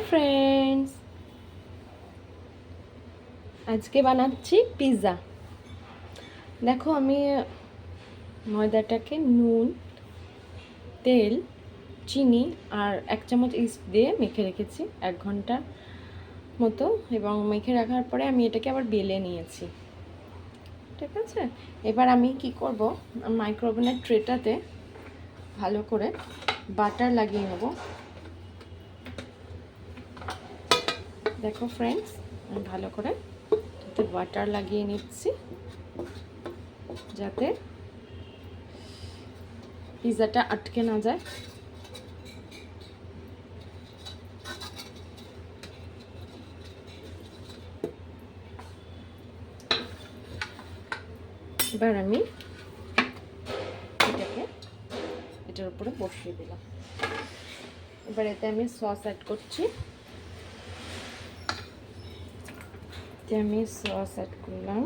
Friends, আজকে বানাচ্ছি pizza. দেখো, আমি ময়দাটাকে নুন, তেল, চিনি আর 1 চামচ ইস্ট দিয়ে মেখে রেখেছি 1 ঘন্টা মতো, এবং মেখে রাখার পরে আমি এটাকে আবার বেলে নিয়েছি। ঠিক আছে, এবার আমি কি করব, মাইক্রোওভেনের ট্রেটাতে ভালো করে বাটার লাগিয়ে নেব। দেখো ফ্রেন্ডস, আমি ভালো করে বাটার লাগিয়ে নিচ্ছি যাতে পিৎজাটা আটকে না যায়। এবার আমি এটার উপরে বসিয়ে দিলাম। এবার এতে আমি সস অ্যাড করছি। করলাম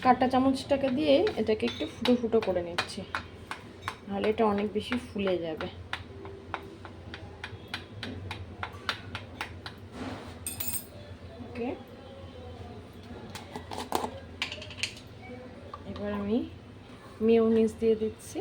কাঁটা চামচটাকে দিয়ে এটাকে একটু ফুটো ফুটো করে নিচ্ছি, নাহলে এটা অনেক বেশি ফুলে যাবে। ওকে, এবার আমি মেয়োনিজ দিয়ে দিচ্ছি।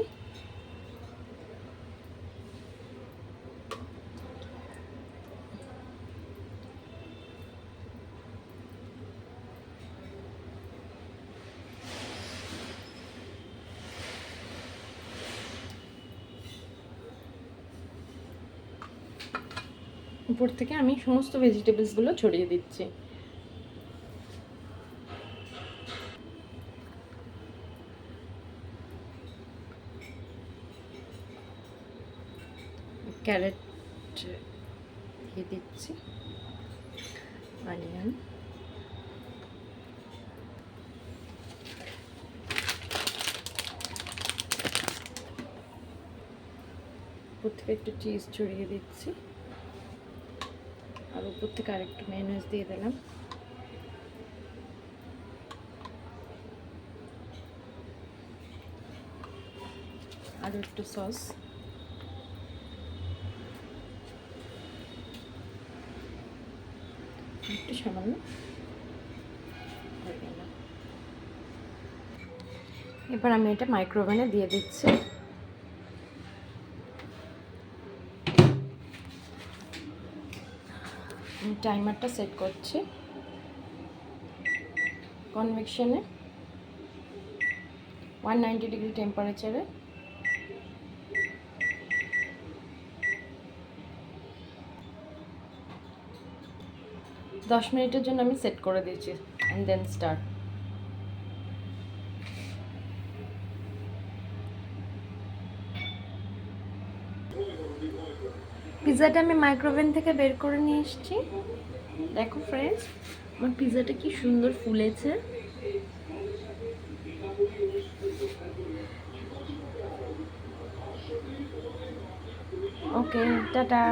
উপর থেকে আমি সমস্ত ভেজিটেবলসগুলো ছড়িয়ে দিচ্ছি। ক্যারেট দিয়ে দিচ্ছি, অনিয়ন, উপর থেকে একটু চিজ ছড়িয়ে দিচ্ছি, আর উপর থেকে আরেকটু মেয়োনিজ দিয়ে দিলাম। আর একটু সস, একটু সামান্য। এবার আমি এটা মাইক্রোওভেনে দিয়ে দিচ্ছি। আমি টাইমারটা সেট করছি কনভেকশনে 190 ডিগ্রি টেম্পারেচারে। দশ মিনিটের জন্য আমি সেট করে দিয়েছি, অ্যান্ড দেন স্টার্ট। পিৎজাটা আমি মাইক্রোওভেন থেকে বের করে নিয়ে এসেছি। দেখো ফ্রেন্ডস, আমার পিৎজাটা কি সুন্দর ফুলেছে। ওকে, টাটা।